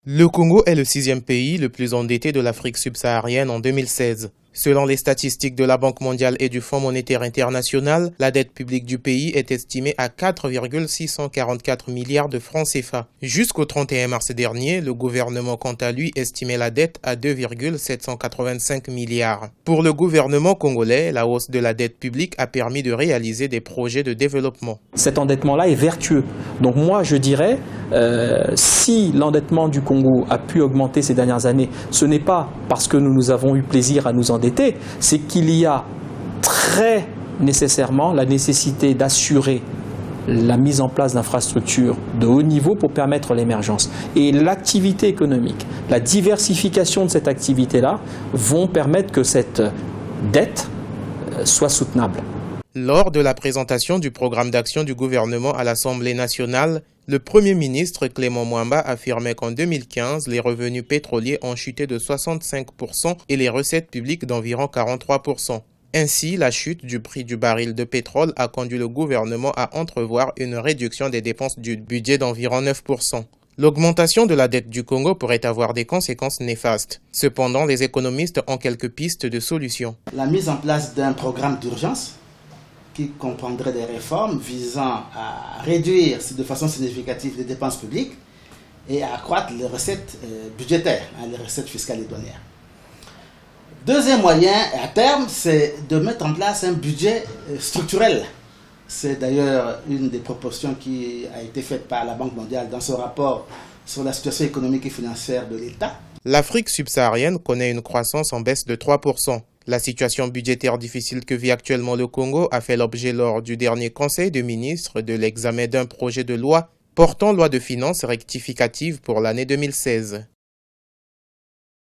Le Congo est le 6e pays le plus endetté de l'Afrique subsaharienne en 2016. Selon les statistiques de la Banque mondiale et du Fonds monétaire international, la dette publique du pays est estimée à 4,644 milliards de francs CFA. Jusqu'au 31 mars dernier, le gouvernement quant à lui estimait la dette à 2,785 milliards. Pour le gouvernement congolais, la hausse de la dette publique a permis de réaliser des projets de développement. Cet endettement-là est vertueux. Donc moi, je dirais, si l'endettement du Congo a pu augmenter ces dernières années, ce n'est pas parce que nous avons eu plaisir à nous endetter, c'est qu'il y a très nécessairement la nécessité d'assurer la mise en place d'infrastructures de haut niveau pour permettre l'émergence. Et l'activité économique, la diversification de cette activité-là vont permettre que cette dette soit soutenable. Lors de la présentation du programme d'action du gouvernement à l'Assemblée nationale, le Premier ministre Clément Mwamba affirmait qu'en 2015, les revenus pétroliers ont chuté de 65% et les recettes publiques d'environ 43%. Ainsi, la chute du prix du baril de pétrole a conduit le gouvernement à entrevoir une réduction des dépenses du budget d'environ 9%. L'augmentation de la dette du Congo pourrait avoir des conséquences néfastes. Cependant, les économistes ont quelques pistes de solutions. La mise en place d'un programme d'urgence qui comprendrait des réformes visant à réduire de façon significative les dépenses publiques et à accroître les recettes budgétaires, les recettes fiscales et douanières. Deuxième moyen, à terme, c'est de mettre en place un budget structurel. C'est d'ailleurs une des propositions qui a été faite par la Banque mondiale dans son rapport sur la situation économique et financière de l'État. L'Afrique subsaharienne connaît une croissance en baisse de 3%. La situation budgétaire difficile que vit actuellement le Congo a fait l'objet lors du dernier Conseil des ministres de l'examen d'un projet de loi portant loi de finances rectificative pour l'année 2016.